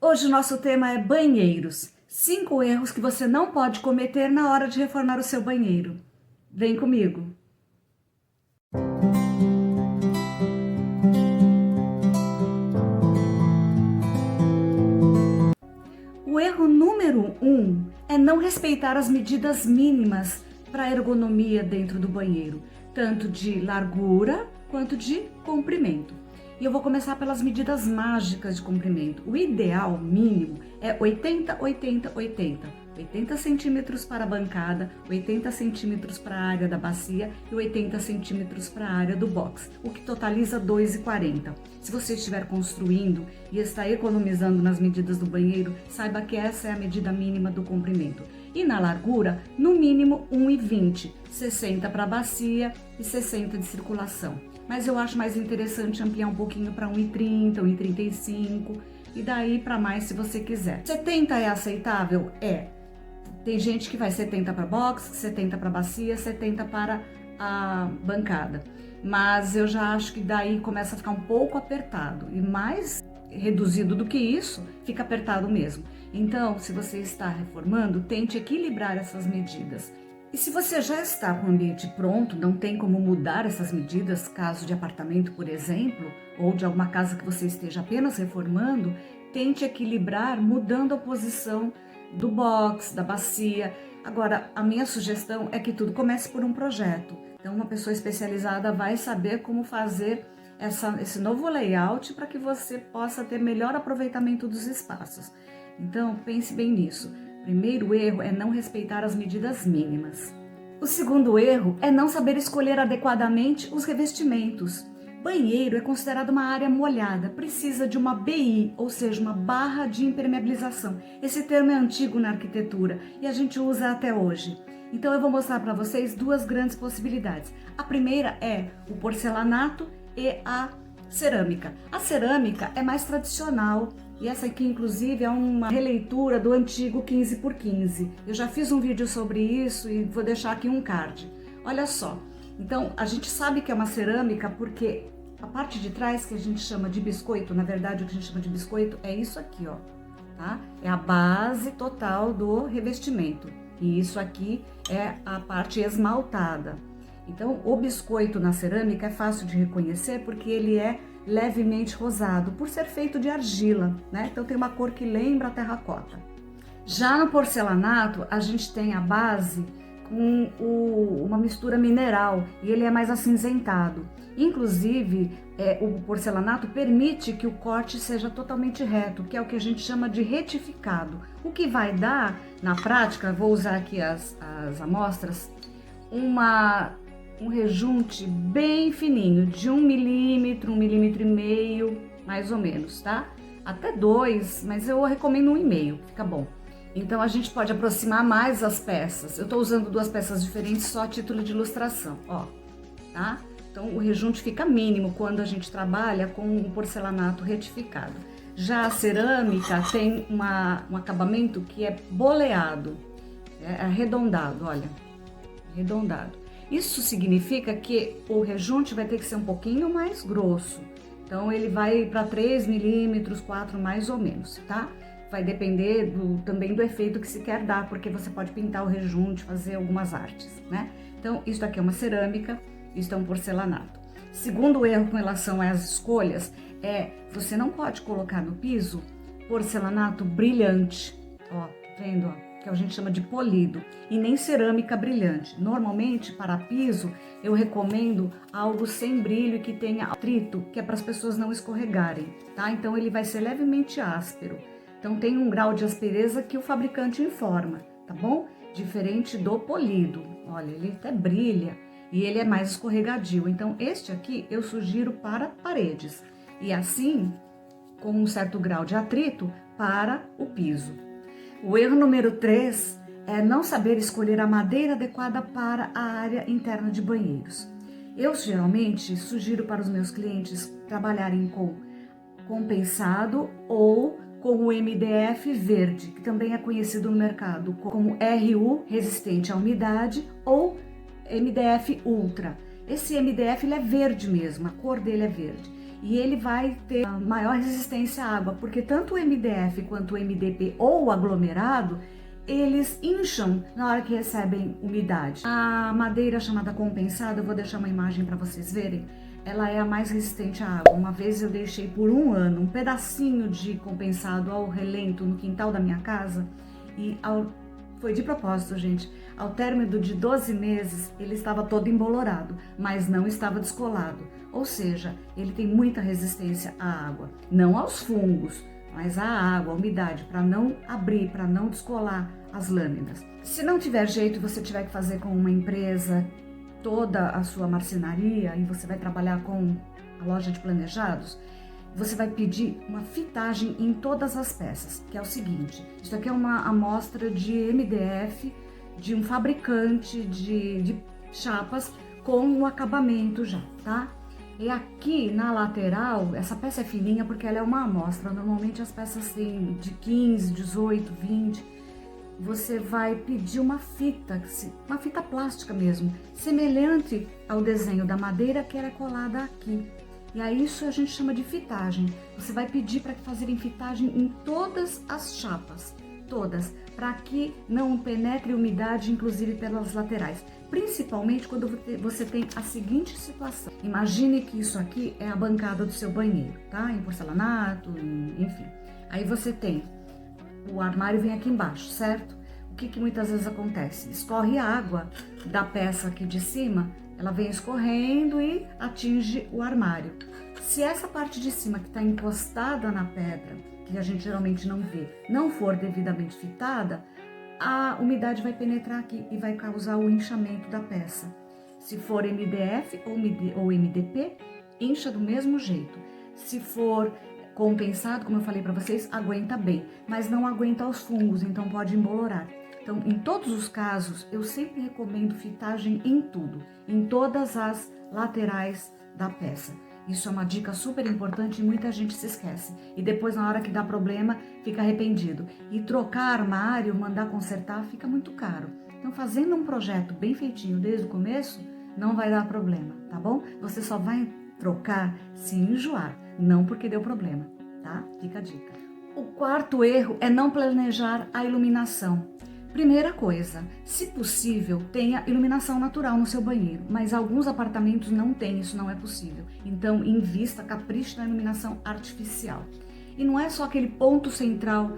Hoje o nosso tema é banheiros. 5 erros que você não pode cometer na hora de reformar o seu banheiro. Vem comigo! O erro número 1 é não respeitar as medidas mínimas para a ergonomia dentro do banheiro, tanto de largura quanto de comprimento. E eu vou começar pelas medidas mágicas de comprimento. O ideal mínimo é 80, 80, 80. 80 centímetros para a bancada, 80 centímetros para a área da bacia e 80 centímetros para a área do box, o que totaliza 2,40. Se você estiver construindo e está economizando nas medidas do banheiro, saiba que essa é a medida mínima do comprimento. E na largura, no mínimo 1,20, 60 para a bacia e 60 de circulação. Mas eu acho mais interessante ampliar um pouquinho para 1,30, 1,35 e daí para mais se você quiser. 70 é aceitável? É. Tem gente que vai 70 para box, 70 para bacia, 70 para a bancada. Mas eu já acho que daí começa a ficar um pouco apertado. E mais reduzido do que isso, fica apertado mesmo. Então, se você está reformando, tente equilibrar essas medidas. E se você já está com o ambiente pronto, não tem como mudar essas medidas, caso de apartamento, por exemplo, ou de alguma casa que você esteja apenas reformando, tente equilibrar mudando a posição do box, da bacia. Agora, a minha sugestão é que tudo comece por um projeto. Então, uma pessoa especializada vai saber como fazer esse novo layout para que você possa ter melhor aproveitamento dos espaços. Então, pense bem nisso. Primeiro erro é não respeitar as medidas mínimas. O segundo erro é não saber escolher adequadamente os revestimentos. Banheiro é considerado uma área molhada, precisa de uma BI, ou seja, uma barra de impermeabilização. Esse termo é antigo na arquitetura e a gente usa até hoje. Então eu vou mostrar para vocês duas grandes possibilidades. A primeira é o porcelanato e a cerâmica. A cerâmica é mais tradicional e essa aqui inclusive é uma releitura do antigo 15 por 15. Eu já fiz um vídeo sobre isso e vou deixar aqui um card. Olha só. Então, a gente sabe que é uma cerâmica porque a parte de trás, que a gente chama de biscoito, na verdade o que a gente chama de biscoito é isso aqui, ó, tá? É a base total do revestimento. E isso aqui é a parte esmaltada. Então, o biscoito na cerâmica é fácil de reconhecer porque ele é levemente rosado, por ser feito de argila, né? Então, tem uma cor que lembra a terracota. Já no porcelanato, a gente tem a base com uma mistura mineral e ele é mais acinzentado. Inclusive, o porcelanato permite que o corte seja totalmente reto, que é o que a gente chama de retificado. O que vai dar, na prática, vou usar aqui as amostras, um rejunte bem fininho, de 1 milímetro, 1,5 milímetros, mais ou menos, tá? Até 2, mas eu recomendo 1,5, fica bom. Então a gente pode aproximar mais as peças. Eu tô usando duas peças diferentes só a título de ilustração, ó, tá? Então o rejunte fica mínimo quando a gente trabalha com um porcelanato retificado. Já a cerâmica tem um acabamento que é boleado, é arredondado, olha, arredondado. Isso significa que o rejunte vai ter que ser um pouquinho mais grosso. Então ele vai para 3 milímetros, 4 mais ou menos, tá? Vai depender também do efeito que se quer dar, porque você pode pintar o rejunte, fazer algumas artes, né? Então, isso aqui é uma cerâmica, isso é um porcelanato. Segundo erro com relação às escolhas, você não pode colocar no piso porcelanato brilhante, ó, tá vendo, ó? Que a gente chama de polido, e nem cerâmica brilhante. Normalmente, para piso, eu recomendo algo sem brilho e que tenha atrito, que é para as pessoas não escorregarem, tá? Então, ele vai ser levemente áspero. Então tem um grau de aspereza que o fabricante informa, tá bom? Diferente do polido. Olha, ele até brilha e ele é mais escorregadio. Então este aqui eu sugiro para paredes e assim, com um certo grau de atrito, para o piso. O erro número 3 é não saber escolher a madeira adequada para a área interna de banheiros. Eu geralmente sugiro para os meus clientes trabalharem com compensado ou com o MDF verde, que também é conhecido no mercado como RU, resistente à umidade, ou MDF Ultra. Esse MDF ele é verde mesmo, a cor dele é verde. e ele vai ter maior resistência à água, porque tanto o MDF quanto o MDP ou o aglomerado, eles incham na hora que recebem umidade. A madeira chamada compensada, eu vou deixar uma imagem para vocês verem, ela é a mais resistente à água. Uma vez eu deixei por um ano um pedacinho de compensado ao relento no quintal da minha casa e foi de propósito, gente. Ao término de 12 meses, ele estava todo embolorado, mas não estava descolado. Ou seja, ele tem muita resistência à água. Não aos fungos, mas à água, à umidade, para não abrir, para não descolar as lâminas. Se não tiver jeito e você tiver que fazer com uma empresa toda a sua marcenaria e você vai trabalhar com a loja de planejados, você vai pedir uma fitagem em todas as peças, que é o seguinte: isso aqui é uma amostra de MDF de um fabricante de chapas com o acabamento já, tá? E aqui na lateral, essa peça é fininha porque ela é uma amostra, normalmente as peças têm de 15, 18, 20, você vai pedir uma fita plástica mesmo, semelhante ao desenho da madeira que era colada aqui. E aí isso a gente chama de fitagem. Você vai pedir para fazerem fitagem em todas as chapas, todas, para que não penetre umidade, inclusive pelas laterais. Principalmente quando você tem a seguinte situação. Imagine que isso aqui é a bancada do seu banheiro, tá? Em porcelanato, enfim. Aí você tem, o armário vem aqui embaixo, certo? O que muitas vezes acontece? Escorre a água da peça aqui de cima, ela vem escorrendo e atinge o armário. Se essa parte de cima que está encostada na pedra, que a gente geralmente não vê, não for devidamente fitada, a umidade vai penetrar aqui e vai causar o inchamento da peça. Se for MDF ou MDP, incha do mesmo jeito. Se for compensado, como eu falei para vocês, aguenta bem, mas não aguenta os fungos, então pode embolorar. Então, em todos os casos, eu sempre recomendo fitagem em tudo, em todas as laterais da peça. Isso é uma dica super importante e muita gente se esquece. E depois, na hora que dá problema, fica arrependido. E trocar armário, mandar consertar, fica muito caro. Então, fazendo um projeto bem feitinho desde o começo, não vai dar problema, tá bom? Você só vai trocar se enjoar, não porque deu problema, tá? Fica a dica. O quarto erro é não planejar a iluminação. Primeira coisa, se possível, tenha iluminação natural no seu banheiro, mas alguns apartamentos não têm, isso não é possível. Então, invista, capriche na iluminação artificial. E não é só aquele ponto central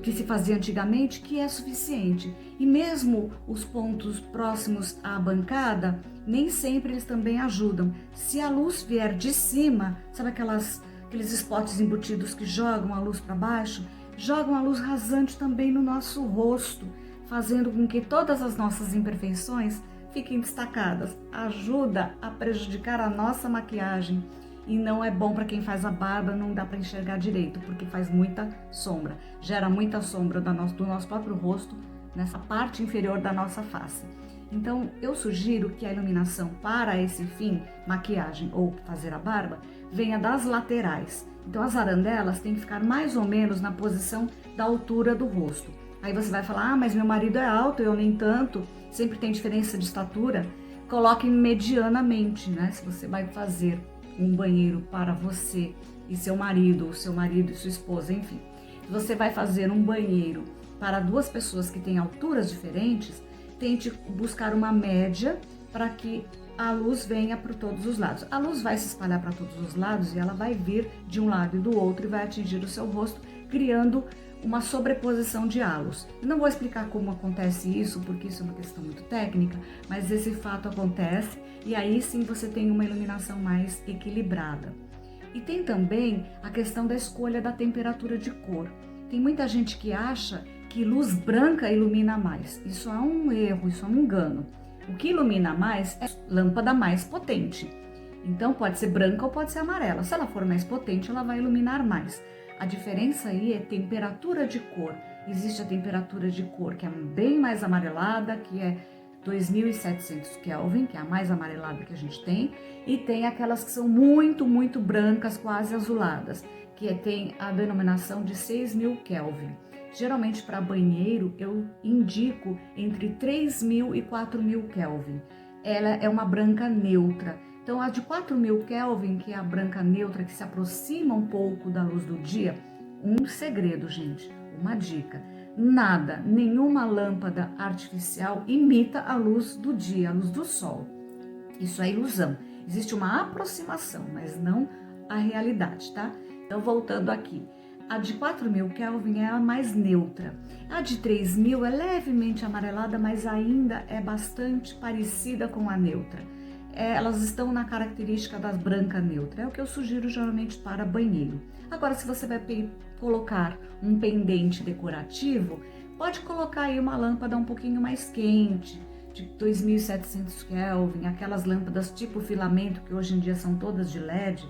que se fazia antigamente que é suficiente. E mesmo os pontos próximos à bancada, nem sempre eles também ajudam. Se a luz vier de cima, sabe aqueles spots embutidos que jogam a luz para baixo? Jogam a luz rasante também no nosso rosto, fazendo com que todas as nossas imperfeições fiquem destacadas. Ajuda a prejudicar a nossa maquiagem e não é bom para quem faz a barba, não dá para enxergar direito, porque faz muita sombra, gera muita sombra do nosso próprio rosto, nessa parte inferior da nossa face. Então, eu sugiro que a iluminação para esse fim, maquiagem ou fazer a barba, venha das laterais. Então, as arandelas têm que ficar mais ou menos na posição da altura do rosto. Aí você vai falar, ah, mas meu marido é alto, eu nem tanto, sempre tem diferença de estatura. Coloque medianamente, né? Se você vai fazer um banheiro para você e seu marido, ou seu marido e sua esposa, enfim. Se você vai fazer um banheiro para duas pessoas que têm alturas diferentes, tente buscar uma média para que a luz venha para todos os lados. A luz vai se espalhar para todos os lados e ela vai vir de um lado e do outro e vai atingir o seu rosto, criando uma sobreposição de halos. Eu não vou explicar como acontece isso, porque isso é uma questão muito técnica, mas esse fato acontece e aí sim você tem uma iluminação mais equilibrada. E tem também a questão da escolha da temperatura de cor. Tem muita gente que acha que luz branca ilumina mais. Isso é um erro, isso é um engano. O que ilumina mais é lâmpada mais potente. Então pode ser branca ou pode ser amarela. Se ela for mais potente, ela vai iluminar mais. A diferença aí é temperatura de cor. Existe a temperatura de cor que é bem mais amarelada, que é 2700 Kelvin, que é a mais amarelada que a gente tem, e tem aquelas que são muito, muito brancas, quase azuladas, que tem a denominação de 6000 Kelvin. Geralmente para banheiro eu indico entre 3000 e 4000 Kelvin. Ela é uma branca neutra. Então a de 4000 Kelvin, que é a branca neutra, que se aproxima um pouco da luz do dia, um segredo, gente, uma dica: nada, nenhuma lâmpada artificial imita a luz do dia, a luz do sol. Isso é ilusão. Existe uma aproximação, mas não a realidade, tá? Então, voltando aqui, a de 4000 Kelvin é a mais neutra. A de 3000 é levemente amarelada, mas ainda é bastante parecida com a neutra. Elas estão na característica da branca neutra. É o que eu sugiro geralmente para banheiro. Agora, se você vai colocar um pendente decorativo, pode colocar aí uma lâmpada um pouquinho mais quente, de 2700 Kelvin, aquelas lâmpadas tipo filamento que hoje em dia são todas de LED,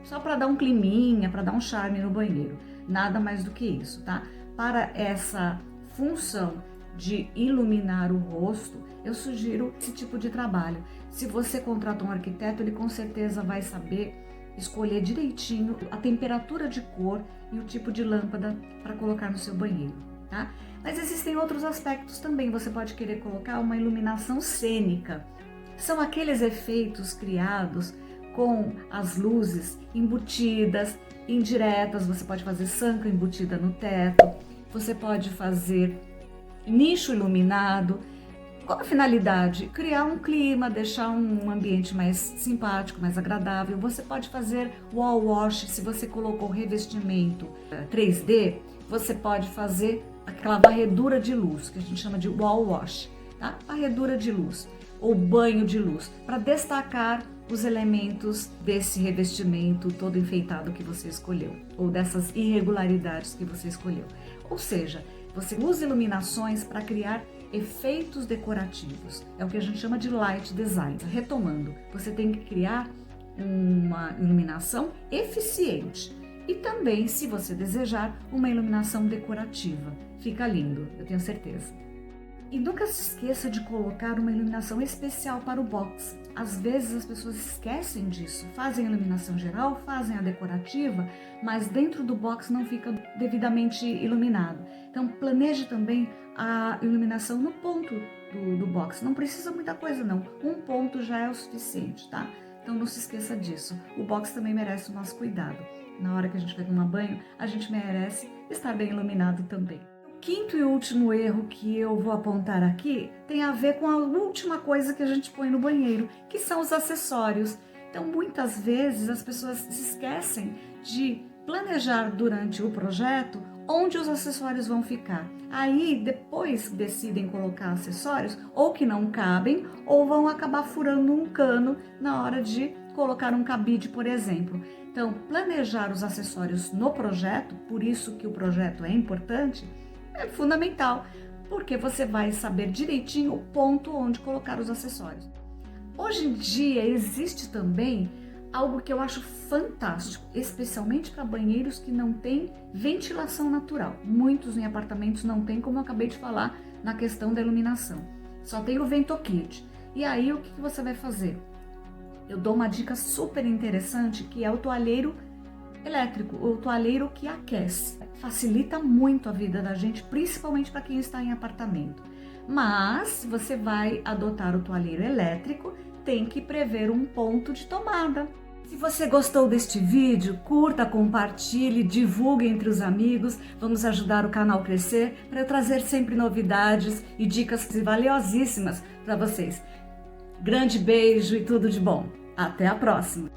só para dar um climinha, para dar um charme no banheiro. Nada mais do que isso, tá? Para essa função de iluminar o rosto, eu sugiro esse tipo de trabalho. Se você contrata um arquiteto, ele com certeza vai saber escolher direitinho a temperatura de cor e o tipo de lâmpada para colocar no seu banheiro, tá? Mas existem outros aspectos também. Você pode querer colocar uma iluminação cênica. São aqueles efeitos criados com as luzes embutidas, indiretas. Você pode fazer sanca embutida no teto, você pode fazer nicho iluminado. Qual a finalidade? Criar um clima, deixar um ambiente mais simpático, mais agradável. Você pode fazer wall wash. Se você colocou revestimento 3D, você pode fazer aquela varredura de luz, que a gente chama de wall wash, tá? Varredura de luz ou banho de luz, para destacar os elementos desse revestimento todo enfeitado que você escolheu, ou dessas irregularidades que você escolheu. Ou seja, você usa iluminações para criar efeitos decorativos. É o que a gente chama de light design. Retomando, você tem que criar uma iluminação eficiente e também, se você desejar, uma iluminação decorativa. Fica lindo, eu tenho certeza. E nunca se esqueça de colocar uma iluminação especial para o box. Às vezes as pessoas esquecem disso, fazem a iluminação geral, fazem a decorativa, mas dentro do box não fica devidamente iluminado. Então planeje também a iluminação no ponto do box. Não precisa muita coisa não, um ponto já é o suficiente, tá? Então não se esqueça disso. O box também merece o nosso cuidado. Na hora que a gente vai tomar banho, a gente merece estar bem iluminado também. O quinto e último erro que eu vou apontar aqui tem a ver com a última coisa que a gente põe no banheiro, que são os acessórios. Então, muitas vezes as pessoas se esquecem de planejar durante o projeto onde os acessórios vão ficar. Aí, depois decidem colocar acessórios ou que não cabem ou vão acabar furando um cano na hora de colocar um cabide, por exemplo. Então, planejar os acessórios no projeto, por isso que o projeto é importante, é fundamental, porque você vai saber direitinho o ponto onde colocar os acessórios. Hoje em dia existe também algo que eu acho fantástico, especialmente para banheiros que não têm ventilação natural. Muitos em apartamentos não tem, como eu acabei de falar na questão da iluminação. Só tem o VentoKit. E aí o que você vai fazer? Eu dou uma dica super interessante, que é o toalheiro elétrico, o toalheiro que aquece. Facilita muito a vida da gente, principalmente para quem está em apartamento. Mas, se você vai adotar o toalheiro elétrico, tem que prever um ponto de tomada. Se você gostou deste vídeo, curta, compartilhe, divulgue entre os amigos. Vamos ajudar o canal a crescer para eu trazer sempre novidades e dicas valiosíssimas para vocês. Grande beijo e tudo de bom. Até a próxima!